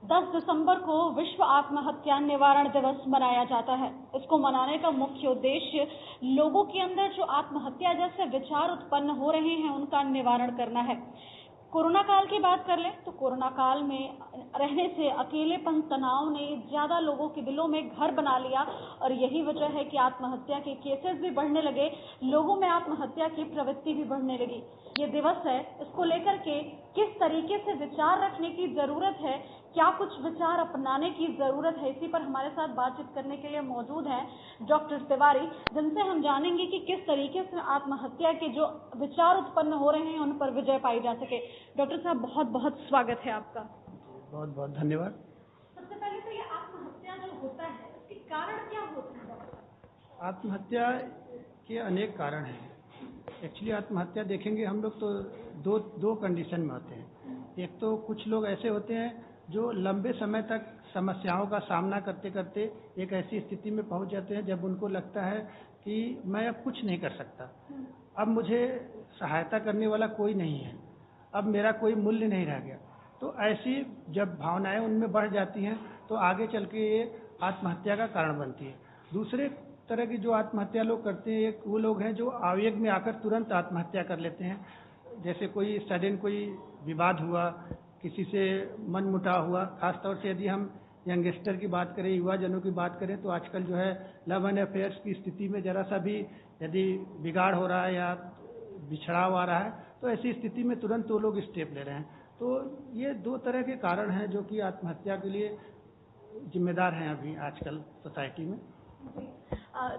10 दिसंबर को विश्व आत्महत्या निवारण दिवस मनाया जाता है। इसको मनाने का मुख्य उद्देश्य लोगों के अंदर जो आत्महत्या जैसे विचार उत्पन्न हो रहे हैं उनका निवारण करना है। कोरोना काल की बात कर लें तो कोरोना काल में रहने से अकेलेपन, तनाव ने ज्यादा लोगों के दिलों में घर बना लिया और यही वजह है कि आत्महत्या के केसेस भी बढ़ने लगे, लोगों में आत्महत्या की प्रवृत्ति भी बढ़ने लगी। ये दिवस है, इसको लेकर के किस तरीके से विचार रखने की जरूरत है, क्या कुछ विचार अपनाने की जरूरत है, इसी पर हमारे साथ बातचीत करने के लिए मौजूद हैं डॉक्टर तिवारी, जिनसे हम जानेंगे कि किस तरीके से आत्महत्या के जो विचार उत्पन्न हो रहे हैं उन पर विजय पाई जा सके। डॉक्टर साहब, बहुत बहुत स्वागत है आपका। बहुत बहुत धन्यवाद। सबसे पहले तो ये आत्महत्या जो होता है उसके कारण क्या होते हैं डॉक्टर साहब? आत्महत्या के अनेक कारण हैं। एक्चुअली आत्महत्या देखेंगे हम लोग तो दो कंडीशन में होते हैं। एक तो कुछ लोग ऐसे होते हैं जो लंबे समय तक समस्याओं का सामना करते करते एक ऐसी स्थिति में पहुंच जाते हैं जब उनको लगता है कि मैं अब कुछ नहीं कर सकता, अब मुझे सहायता करने वाला कोई नहीं है, अब मेरा कोई मूल्य नहीं रह गया। तो ऐसी जब भावनाएं उनमें बढ़ जाती हैं तो आगे चल के ये आत्महत्या का कारण बनती है। दूसरे तरह की जो आत्महत्या लोग करते हैं, एक वो लोग हैं जो आवेग में आकर तुरंत आत्महत्या कर लेते हैं। जैसे कोई सडन कोई विवाद हुआ, किसी से मनमुटाव हुआ, खासतौर से यदि हम यंगस्टर की बात करें, युवा जनों की बात करें, तो आजकल जो है लव एंड अफेयर्स की स्थिति में जरा सा भी यदि बिगाड़ हो रहा है या बिछड़ाव आ रहा है तो ऐसी स्थिति में तुरंत वो लोग स्टेप ले रहे हैं। तो ये दो तरह के कारण हैं जो कि आत्महत्या के लिए जिम्मेदार हैं अभी आजकल सोसाइटी में।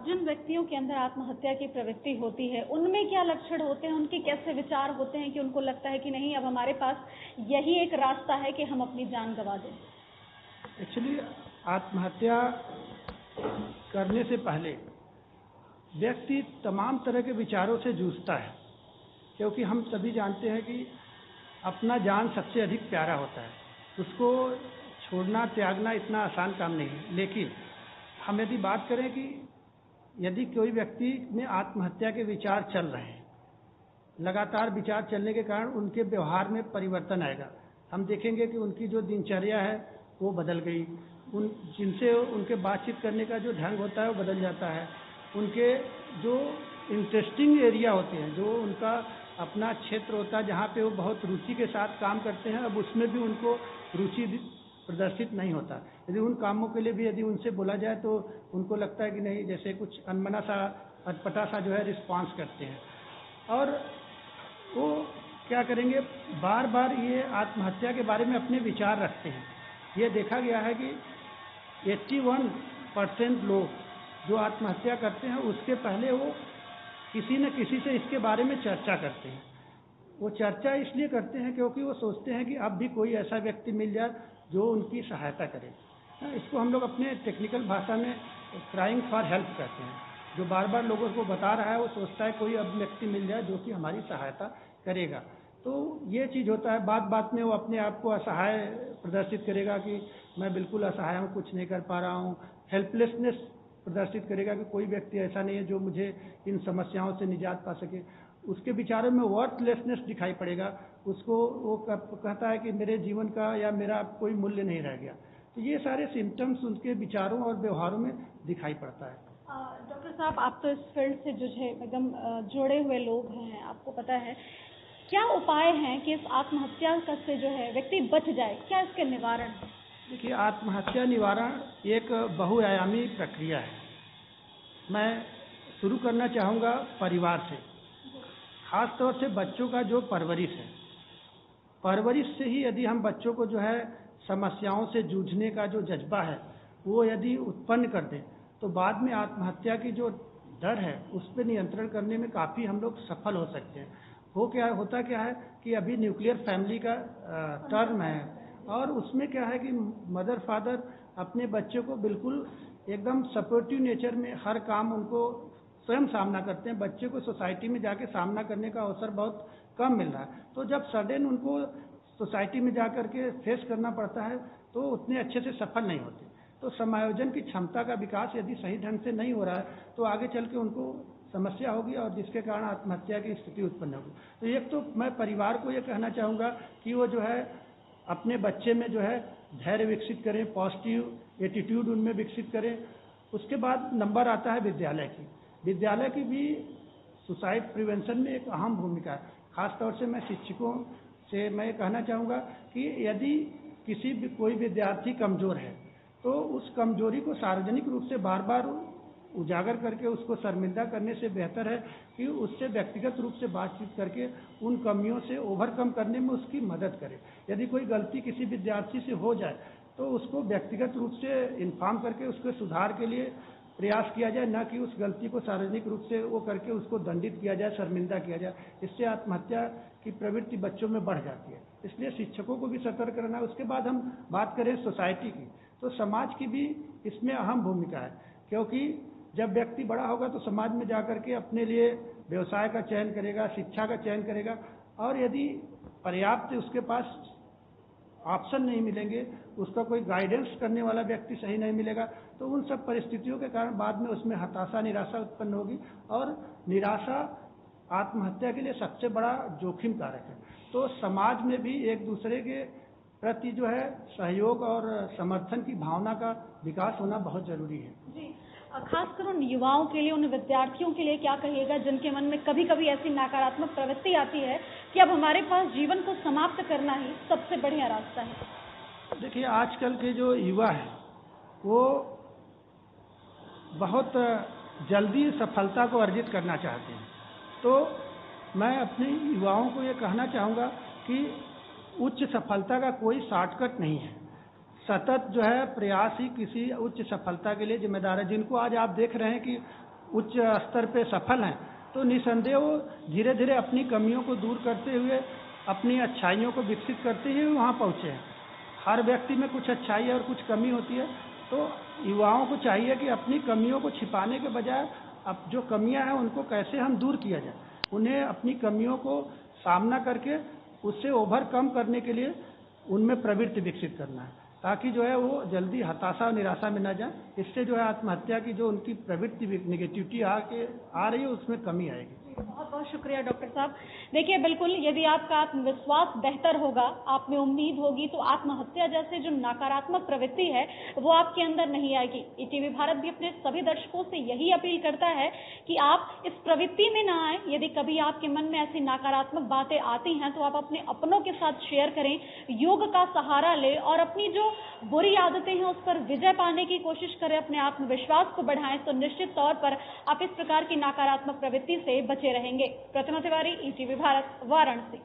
जिन व्यक्तियों के अंदर आत्महत्या की प्रवृत्ति होती है उनमें क्या लक्षण होते हैं, उनके कैसे विचार होते हैं कि उनको लगता है कि नहीं, अब हमारे पास यही एक रास्ता है कि हम अपनी जान गंवा दें? एक्चुअली आत्महत्या करने से पहले व्यक्ति तमाम तरह के विचारों से जूझता है, क्योंकि हम सभी जानते हैं कि अपना जान सबसे अधिक प्यारा होता है, उसको छोड़ना त्यागना इतना आसान काम नहीं है। लेकिन हम यदि बात करें कि यदि कोई व्यक्ति में आत्महत्या के विचार चल रहे हैं, लगातार विचार चलने के कारण उनके व्यवहार में परिवर्तन आएगा। हम देखेंगे कि उनकी जो दिनचर्या है वो बदल गई, जिनसे उनके बातचीत करने का जो ढंग होता है वो बदल जाता है, उनके जो इंटरेस्टिंग एरिया होते हैं, जो उनका अपना क्षेत्र होता है जहाँ पे वो बहुत रुचि के साथ काम करते हैं, अब उसमें भी उनको रुचि प्रदर्शित नहीं होता। यदि उन कामों के लिए भी यदि उनसे बोला जाए तो उनको लगता है कि नहीं, जैसे कुछ अनमना सा अटपटा सा जो है रिस्पॉन्स करते हैं। और वो क्या करेंगे, बार बार ये आत्महत्या के बारे में अपने विचार रखते हैं। ये देखा गया है कि 81% लोग जो आत्महत्या करते हैं उसके पहले वो किसी न किसी से इसके बारे में चर्चा करते हैं। वो चर्चा इसलिए करते हैं क्योंकि वो सोचते हैं कि अब भी कोई ऐसा व्यक्ति मिल जाए जो उनकी सहायता करे। इसको हम लोग अपने टेक्निकल भाषा में क्राइंग फॉर हेल्प कहते हैं। जो बार बार लोगों को बता रहा है वो सोचता है कोई अब व्यक्ति मिल जाए जो कि हमारी सहायता करेगा। तो ये चीज़ होता है, बात बात में वो अपने आप को असहाय प्रदर्शित करेगा कि मैं बिल्कुल असहाय हूँ, कुछ नहीं कर पा रहा हूँ। हेल्पलेसनेस प्रदर्शित करेगा कि कोई व्यक्ति ऐसा नहीं है जो मुझे इन समस्याओं से निजात पा सके। उसके विचारों में वर्थलेसनेस दिखाई पड़ेगा, उसको वो कहता है कि मेरे जीवन का या मेरा कोई मूल्य नहीं रह गया। तो ये सारे सिम्टम्स उनके विचारों और व्यवहारों में दिखाई पड़ता है। डॉक्टर साहब, आप तो इस फील्ड से जो है एकदम जुड़े हुए लोग हैं, आपको पता है क्या उपाय हैं कि इस आत्महत्या से जो है व्यक्ति बच जाए, क्या इसके निवारण है? देखिए, आत्महत्या निवारण एक बहुआयामी प्रक्रिया है। मैं शुरू करना चाहूँगा परिवार से, खास तौर से बच्चों का जो परवरिश है। परवरिश से ही यदि हम बच्चों को जो है समस्याओं से जूझने का जो जज्बा है वो यदि उत्पन्न कर दें तो बाद में आत्महत्या की जो डर है उस पर नियंत्रण करने में काफ़ी हम लोग सफल हो सकते हैं। होता क्या है कि अभी न्यूक्लियर फैमिली का टर्म है और उसमें क्या है कि मदर फादर अपने बच्चों को बिल्कुल एकदम सपोर्टिव नेचर में हर काम उनको स्वयं सामना करते हैं। बच्चे को सोसाइटी में जाके सामना करने का अवसर बहुत कम मिल रहा है। तो जब सडन उनको सोसाइटी में जा कर के फेस करना पड़ता है तो उतने अच्छे से सफल नहीं होते। तो समायोजन की क्षमता का विकास यदि सही ढंग से नहीं हो रहा है तो आगे चल के उनको समस्या होगी और जिसके कारण आत्महत्या की स्थिति उत्पन्न होगी। तो एक तो मैं परिवार को ये कहना चाहूँगा कि वो जो है अपने बच्चे में जो है धैर्य विकसित करें, पॉजिटिव एटीट्यूड उनमें विकसित करें। उसके बाद नंबर आता है विद्यालय की। विद्यालय की भी सुसाइड प्रिवेंशन में एक अहम भूमिका है। खास तौर से मैं शिक्षकों से मैं कहना चाहूँगा कि यदि किसी भी कोई विद्यार्थी कमज़ोर है तो उस कमजोरी को सार्वजनिक रूप से बार बार उजागर करके उसको शर्मिंदा करने से बेहतर है कि उससे व्यक्तिगत रूप से बातचीत करके उन कमियों से ओवरकम करने में उसकी मदद करें। यदि कोई गलती किसी विद्यार्थी से हो जाए तो उसको व्यक्तिगत रूप से इन्फॉर्म करके उसके सुधार के लिए प्रयास किया जाए, न कि उस गलती को सार्वजनिक रूप से वो करके उसको दंडित किया जाए, शर्मिंदा किया जाए। इससे आत्महत्या की प्रवृत्ति बच्चों में बढ़ जाती है। इसलिए शिक्षकों को भी सतर्क रहना है। उसके बाद हम बात करें सोसाइटी की, तो समाज की भी इसमें अहम भूमिका है, क्योंकि जब व्यक्ति बड़ा होगा तो समाज में जाकर के अपने लिए व्यवसाय का चयन करेगा, शिक्षा का चयन करेगा, और यदि पर्याप्त उसके पास ऑप्शन नहीं मिलेंगे, उसका कोई गाइडेंस करने वाला व्यक्ति सही नहीं मिलेगा, तो उन सब परिस्थितियों के कारण बाद में उसमें हताशा, निराशा उत्पन्न होगी, और निराशा आत्महत्या के लिए सबसे बड़ा जोखिम कारक है। तो समाज में भी एक दूसरे के प्रति जो है सहयोग और समर्थन की भावना का विकास होना बहुत जरूरी है। जी, खासकर उन युवाओं के लिए, उन विद्यार्थियों के लिए क्या कहिएगा जिनके मन में कभी कभी ऐसी नकारात्मक प्रवृत्ति आती है कि अब हमारे पास जीवन को समाप्त करना ही सबसे बढ़िया रास्ता है? देखिए, आजकल के जो युवा हैं वो बहुत जल्दी सफलता को अर्जित करना चाहते हैं। तो मैं अपने युवाओं को ये कहना चाहूँगा कि उच्च सफलता का कोई शॉर्टकट नहीं है। सतत जो है प्रयास ही किसी उच्च सफलता के लिए जिम्मेदार है। जिनको आज आप देख रहे हैं कि उच्च स्तर पे सफल हैं, तो निसंदेह वो धीरे धीरे अपनी कमियों को दूर करते हुए, अपनी अच्छाइयों को विकसित करते हुए वहाँ पहुँचे हैं। हर व्यक्ति में कुछ अच्छाई और कुछ कमी होती है, तो युवाओं को चाहिए कि अपनी कमियों को छिपाने के बजाय अब जो कमियां हैं उनको कैसे हम दूर किया जाए, उन्हें अपनी कमियों को सामना करके उससे ओवरकम करने के लिए उनमें प्रवृत्ति विकसित करना है, ताकि जो है वो जल्दी हताशा और निराशा में न जाए। इससे जो है आत्महत्या की जो उनकी प्रवृत्ति निगेटिविटी आ रही है उसमें कमी आएगी। बहुत बहुत शुक्रिया डॉक्टर साहब। देखिए, बिल्कुल यदि आपका आत्मविश्वास बेहतर होगा, आप में उम्मीद होगी, तो आत्महत्या जैसे जो नकारात्मक प्रवृत्ति है वो आपके अंदर नहीं आएगी। ईटीवी भारत भी अपने सभी दर्शकों से यही अपील करता है कि आप इस प्रवृत्ति में ना आए। यदि कभी आपके मन में ऐसी नकारात्मक बातें आती हैं तो आप अपने अपनों के साथ शेयर करें, योग का सहारा लें और अपनी जो बुरी आदतें हैं उस पर विजय पाने की कोशिश करें, अपने आत्मविश्वास को बढ़ाएं, तो निश्चित तौर पर आप इस प्रकार की नकारात्मक प्रवृत्ति से बचे रहेंगे। प्रतिमा तिवारी, ईटीवी भारत, वाराणसी।